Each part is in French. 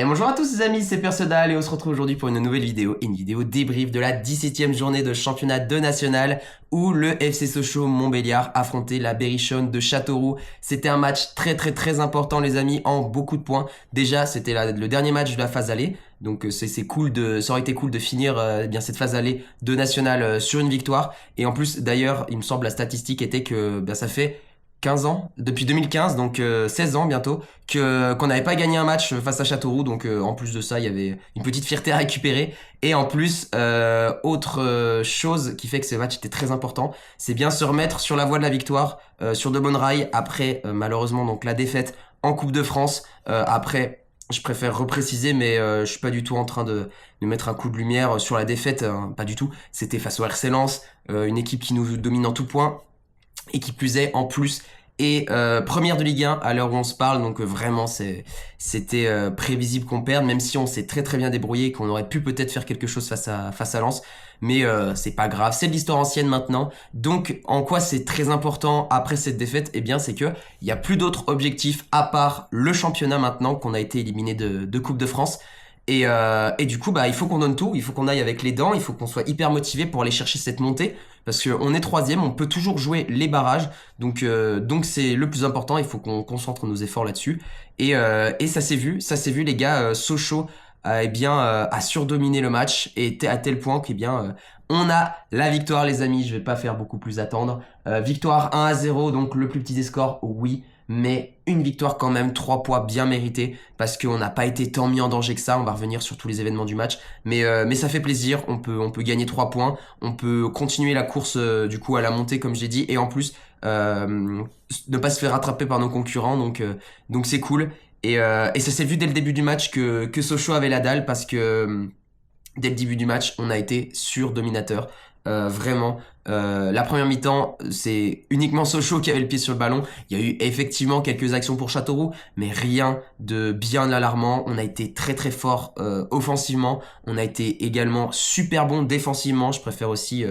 Et bonjour à tous les amis, c'est Persodal et on se retrouve aujourd'hui pour une nouvelle vidéo, une vidéo débrief de la 17e journée de championnat de national où le FC Sochaux Montbéliard affrontait la Berrichonne de Châteauroux. C'était un match très important les amis, en beaucoup de points. Déjà c'était le dernier match de la phase aller, donc c'est cool ça aurait été cool de finir bien cette phase aller de national sur une victoire. Et en plus d'ailleurs il me semble la statistique était que ça fait 15 ans, depuis 2015, donc 16 ans bientôt, qu'on n'avait pas gagné un match face à Châteauroux, donc en plus de ça, il y avait une petite fierté à récupérer. Et en plus, autre chose qui fait que ce match était très important, c'est bien se remettre sur la voie de la victoire, sur de bonnes rails, après malheureusement donc la défaite en Coupe de France. Après, je préfère repréciser, mais je suis pas du tout en train de mettre un coup de lumière sur la défaite, hein, pas du tout. C'était face au RC Lens, une équipe qui nous domine en tout point et qui plus est en plus et première de Ligue 1 à l'heure où on se parle, donc vraiment c'était prévisible qu'on perde, même si on s'est très bien débrouillé et qu'on aurait pu peut-être faire quelque chose face à Lens, mais c'est pas grave, c'est de l'histoire ancienne maintenant. Donc en quoi c'est très important après cette défaite? Eh bien c'est que il y a plus d'autres objectifs à part le championnat maintenant qu'on a été éliminé de Coupe de France. Et du coup, il faut qu'on donne tout, il faut qu'on aille avec les dents, il faut qu'on soit hyper motivé pour aller chercher cette montée, parce qu'on est troisième, on peut toujours jouer les barrages, donc c'est le plus important, il faut qu'on concentre nos efforts là-dessus. Et ça s'est vu les gars, Sochaux a surdominé le match, et à tel point on a la victoire les amis, je vais pas faire beaucoup plus attendre. Victoire 1-0, donc le plus petit des scores, oui, mais une victoire quand même, 3 points bien mérités, parce qu'on n'a pas été tant mis en danger que ça. On va revenir sur tous les événements du match, mais ça fait plaisir, on peut gagner 3 points, on peut continuer la course du coup à la montée comme j'ai dit, et en plus ne pas se faire rattraper par nos concurrents, donc c'est cool. Et ça s'est vu dès le début du match que Sochaux avait la dalle, parce que dès le début du match, on a été surdominateur. Vraiment, la première mi-temps, c'est uniquement Sochaux qui avait le pied sur le ballon. Il y a eu effectivement quelques actions pour Châteauroux, mais rien de bien alarmant. On a été très fort offensivement. On a été également super bon défensivement. Je préfère aussi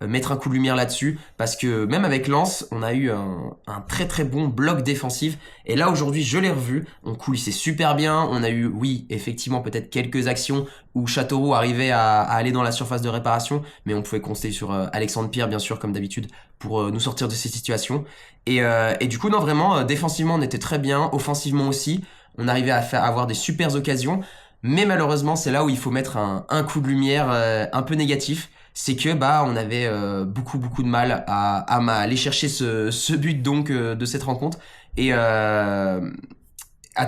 mettre un coup de lumière là-dessus, parce que même avec Lens, on a eu un très bon bloc défensif. Et là aujourd'hui, je l'ai revu. On coulissait super bien. On a eu, oui, effectivement, peut-être quelques actions où Châteauroux arrivait à aller dans la surface de réparation, mais on pouvait compter sur Alexandre Pierre, bien sûr, comme d'habitude, pour nous sortir de ces situations. Et du coup, non, vraiment, défensivement, on était très bien, offensivement aussi, on arrivait à avoir des super occasions, mais malheureusement, c'est là où il faut mettre un coup de lumière un peu négatif, c'est que on avait beaucoup de mal à aller chercher ce but donc de cette rencontre. Et à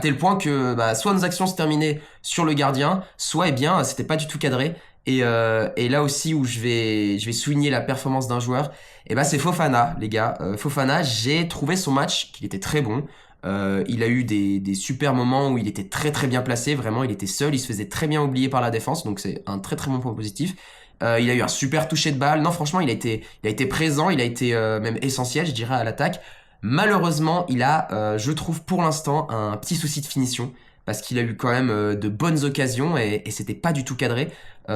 tel point que soit nos actions se terminaient sur le gardien, soit c'était pas du tout cadré. Et là aussi où je vais souligner la performance d'un joueur, c'est Fofana, les gars. Fofana, j'ai trouvé son match qu'il était très bon. Il a eu des super moments où il était très bien placé, vraiment il était seul, il se faisait très bien oublier par la défense, donc c'est un très bon point positif. Il a eu un super toucher de balle, non franchement il a été présent, il a été même essentiel je dirais à l'attaque. Malheureusement, il a, je trouve pour l'instant, un petit souci de finition, parce qu'il a eu quand même de bonnes occasions et c'était pas du tout cadré.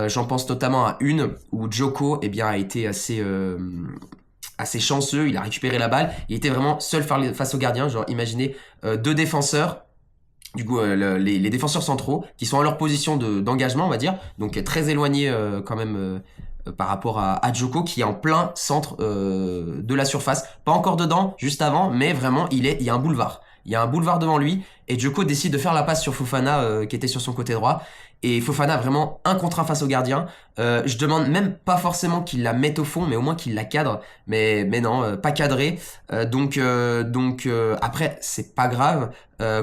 J'en pense notamment à une où Djoko a été assez chanceux, il a récupéré la balle, il était vraiment seul face au gardien, genre imaginez deux défenseurs. Du coup, les défenseurs centraux qui sont à leur position d'engagement, on va dire, donc très éloignés quand même par rapport à Djoko qui est en plein centre de la surface, pas encore dedans, juste avant, mais vraiment il y a un boulevard. Il y a un boulevard devant lui et Djoko décide de faire la passe sur Fofana qui était sur son côté droit. Et Fofana vraiment un contre un face au gardien. Je demande même pas forcément qu'il la mette au fond, mais au moins qu'il la cadre. Mais non, pas cadré. Après, c'est pas grave.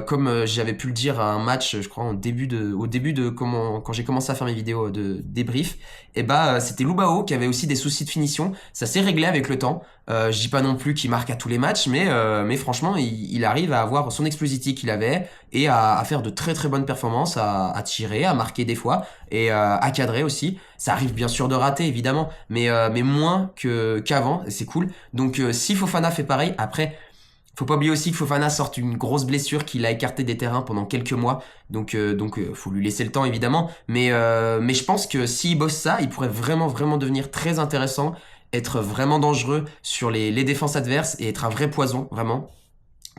Comme j'avais pu le dire à un match, je crois au début de quand j'ai commencé à faire mes vidéos de débrief, c'était Lubao qui avait aussi des soucis de finition. Ça s'est réglé avec le temps. Je dis pas non plus qu'il marque à tous les matchs, mais franchement, il arrive à avoir son explosivité qu'il avait et à faire de très bonnes performances, à tirer, à marquer des fois et à cadrer aussi. Ça arrive bien sûr de rater évidemment, mais moins qu'avant, et c'est cool. Donc si Fofana fait pareil, après faut pas oublier aussi que Fofana sort une grosse blessure qui l'a écarté des terrains pendant quelques mois, donc faut lui laisser le temps évidemment, mais je pense que s'il bosse ça, il pourrait vraiment devenir très intéressant, être vraiment dangereux sur les défenses adverses et être un vrai poison vraiment.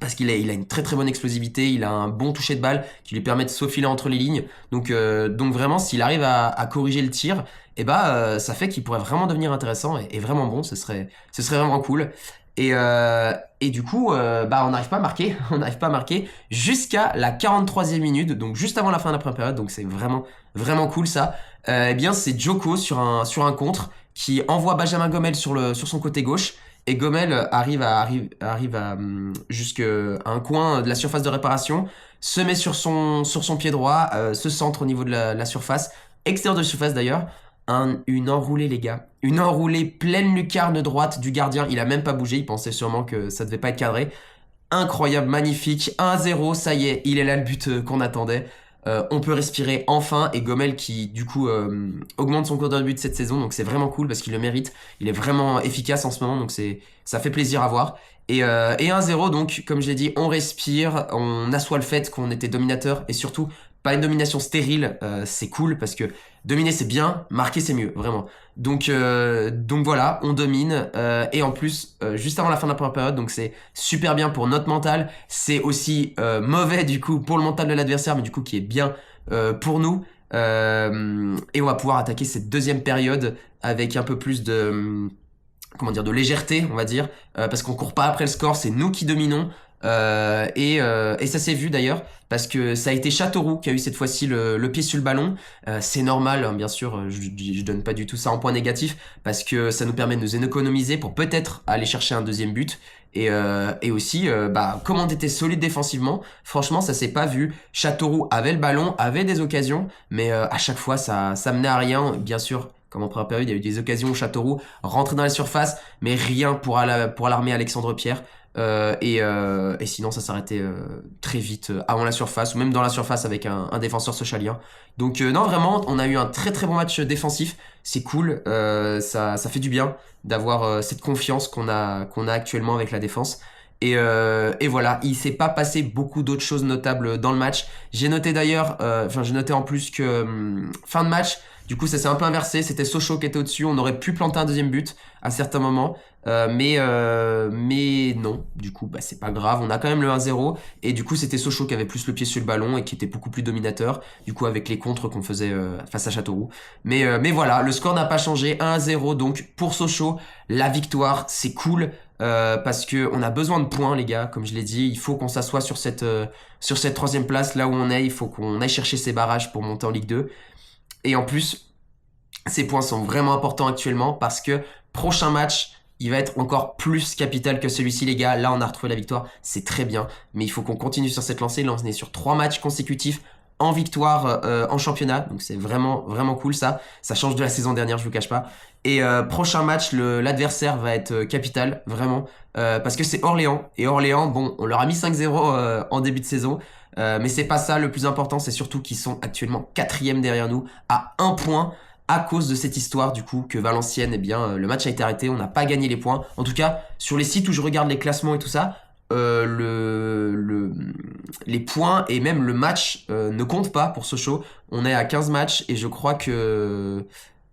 parce qu'il a une très très bonne explosivité, il a un bon toucher de balle qui lui permet de s'aufiler entre les lignes. Donc vraiment, s'il arrive à corriger le tir, ça fait qu'il pourrait vraiment devenir intéressant et vraiment bon. Ce serait vraiment cool. Et du coup, on n'arrive pas à marquer, on n'arrive pas à marquer jusqu'à la 43e minute, donc juste avant la fin de la première période. Donc c'est vraiment vraiment cool ça. C'est Djoko sur un contre qui envoie Benjamin Gomel sur son côté gauche. Et Gomel arrive à jusqu'à un coin de la surface de réparation, se met sur son pied droit, se centre au niveau de la surface, extérieur de surface d'ailleurs, une enroulée les gars, une enroulée pleine lucarne droite du gardien, il a même pas bougé, il pensait sûrement que ça devait pas être cadré. Incroyable, magnifique, 1-0, ça y est, il est là le but qu'on attendait. On peut respirer enfin, et Gomel qui du coup augmente son compteur de but cette saison, donc c'est vraiment cool parce qu'il le mérite, il est vraiment efficace en ce moment, donc ça fait plaisir à voir. Et 1-0, donc comme je l'ai dit, on respire, on assoit le fait qu'on était dominateur, et surtout pas une domination stérile, c'est cool parce que dominer c'est bien, marquer c'est mieux, vraiment. Donc voilà, on domine, et en plus juste avant la fin de la première période, donc c'est super bien pour notre mental, c'est aussi mauvais du coup pour le mental de l'adversaire, mais du coup qui est bien pour nous. Et on va pouvoir attaquer cette deuxième période avec un peu plus de légèreté, on va dire, parce qu'on court pas après le score, c'est nous qui dominons. Et ça s'est vu d'ailleurs parce que ça a été Châteauroux qui a eu cette fois-ci le pied sur le ballon. C'est normal, hein, bien sûr, je donne pas du tout ça en point négatif parce que ça nous permet de nous économiser pour peut-être aller chercher un deuxième but. Et aussi, comme on était solide défensivement, franchement ça s'est pas vu. Châteauroux avait le ballon, avait des occasions, mais à chaque fois ça menait à rien, bien sûr. Comme en première période, il y a eu des occasions où Châteauroux rentrait dans la surface, mais rien pour alarmer Alexandre Pierre. Et sinon ça s'arrêtait très vite avant la surface, ou même dans la surface avec un défenseur sochalien. Donc non, vraiment, on a eu un très très bon match défensif. C'est cool, ça fait du bien d'avoir cette confiance qu'on a actuellement avec la défense. Et voilà, il s'est pas passé beaucoup d'autres choses notables dans le match. J'ai noté d'ailleurs, j'ai noté en plus que fin de match, du coup ça s'est un peu inversé, c'était Sochaux qui était au-dessus, on aurait pu planter un deuxième but à certains moments, mais non, du coup c'est pas grave, on a quand même le 1-0, et du coup c'était Sochaux qui avait plus le pied sur le ballon et qui était beaucoup plus dominateur, du coup avec les contres qu'on faisait face à Châteauroux. Mais voilà, le score n'a pas changé, 1-0 donc pour Sochaux, la victoire, c'est cool. Parce que on a besoin de points les gars, comme je l'ai dit, il faut qu'on s'assoie sur cette troisième place là où on est, il faut qu'on aille chercher ces barrages pour monter en Ligue 2. Et en plus, ces points sont vraiment importants actuellement parce que prochain match, il va être encore plus capital que celui-ci les gars. Là on a retrouvé la victoire, c'est très bien, mais il faut qu'on continue sur cette lancée. Là on est sur 3 matchs consécutifs en victoire en championnat, donc c'est vraiment vraiment cool ça change de la saison dernière, je vous cache pas. Et prochain match, l'adversaire va être capital, vraiment, parce que c'est Orléans. Et Orléans, bon, on leur a mis 5-0 en début de saison, mais c'est pas ça le plus important, c'est surtout qu'ils sont actuellement 4e derrière nous, à 1 point, à cause de cette histoire du coup que Valenciennes, le match a été arrêté, on n'a pas gagné les points. En tout cas, sur les sites où je regarde les classements et tout ça, les points et même le match ne comptent pas pour Sochaux. On est à 15 matchs et je crois que...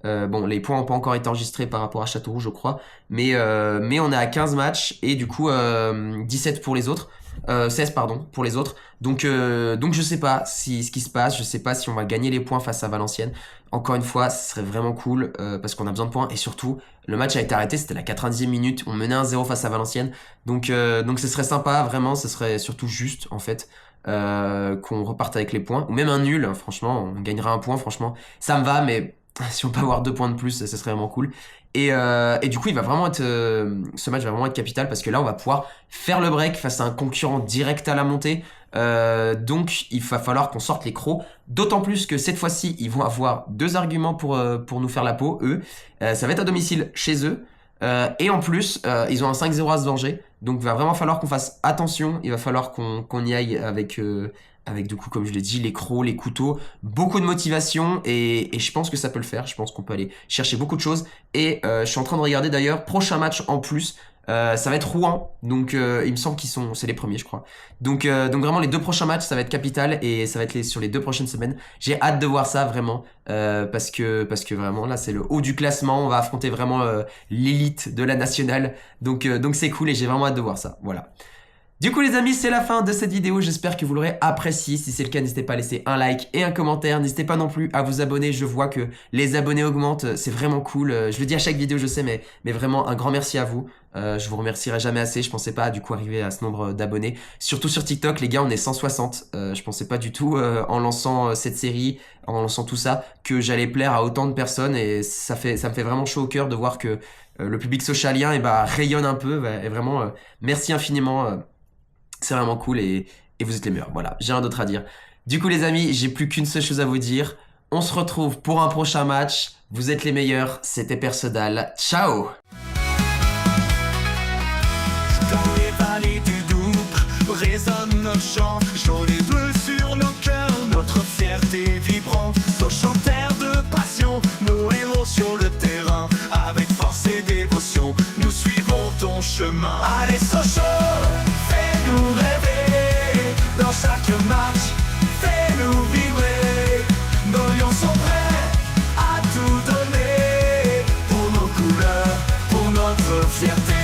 les points n'ont pas encore été enregistrés par rapport à Châteauroux, je crois. Mais on est à 15 matchs et du coup 17 pour les autres. 16 pardon, pour les autres. Donc je sais pas ce qui se passe, je sais pas si on va gagner les points face à Valenciennes. Encore une fois, ce serait vraiment cool parce qu'on a besoin de points et surtout le match a été arrêté, c'était la 90e minute, on menait 1-0 face à Valenciennes. Donc ce serait sympa, vraiment, ce serait surtout juste en fait qu'on reparte avec les points ou même un nul, hein, franchement, on gagnera un point, franchement, ça me va, mais si on peut avoir 2 points de plus, ça serait vraiment cool. Et du coup, il va vraiment être, ce match va vraiment être capital parce que là, on va pouvoir faire le break face à un concurrent direct à la montée. Donc, il va falloir qu'on sorte les crocs. D'autant plus que cette fois-ci, ils vont avoir 2 arguments pour nous faire la peau, eux. Ça va être à domicile chez eux. Et en plus, ils ont un 5-0 à se venger. Donc, il va vraiment falloir qu'on fasse attention. Il va falloir qu'on y aille avec du coup, comme je l'ai dit, les crocs, les couteaux, beaucoup de motivation et je pense que ça peut le faire. Je pense qu'on peut aller chercher beaucoup de choses. Et je suis en train de regarder d'ailleurs, prochain match en plus, ça va être Rouen. Donc il me semble c'est les premiers, je crois. Donc vraiment les 2 prochains matchs, ça va être capital et ça va être sur les 2 prochaines semaines. J'ai hâte de voir ça vraiment parce que vraiment là c'est le haut du classement. On va affronter vraiment l'élite de la nationale. Donc c'est cool et j'ai vraiment hâte de voir ça. Voilà. Du coup les amis, c'est la fin de cette vidéo, j'espère que vous l'aurez apprécié. Si c'est le cas, n'hésitez pas à laisser un like et un commentaire. N'hésitez pas non plus à vous abonner, je vois que les abonnés augmentent, c'est vraiment cool. Je le dis à chaque vidéo, je sais, mais vraiment un grand merci à vous. Je vous remercierai jamais assez, je pensais pas du coup arriver à ce nombre d'abonnés. Surtout sur TikTok, les gars, on est 160. Je pensais pas du tout en lançant cette série, en lançant tout ça, que j'allais plaire à autant de personnes. Et ça me fait vraiment chaud au cœur de voir que le public socialien rayonne un peu. Et vraiment, merci infiniment. C'est vraiment cool et vous êtes les meilleurs. Voilà, j'ai rien d'autre à dire. Du coup les amis, j'ai plus qu'une seule chose à vous dire. On se retrouve pour un prochain match. Vous êtes les meilleurs, c'était Persodal. Ciao! Dans les vallées du Doubs résonnent nos chants, jaune et bleu sur nos cœurs, notre fierté vibrante. Sochaux, terre de passion, nos héros sur le terrain, avec force et dévotion, nous suivons ton chemin. Allez Sochaux, fais-nous rêver, dans chaque match, fais-nous vibrer. Nos lions sont prêts à tout donner, pour nos couleurs, pour notre fierté.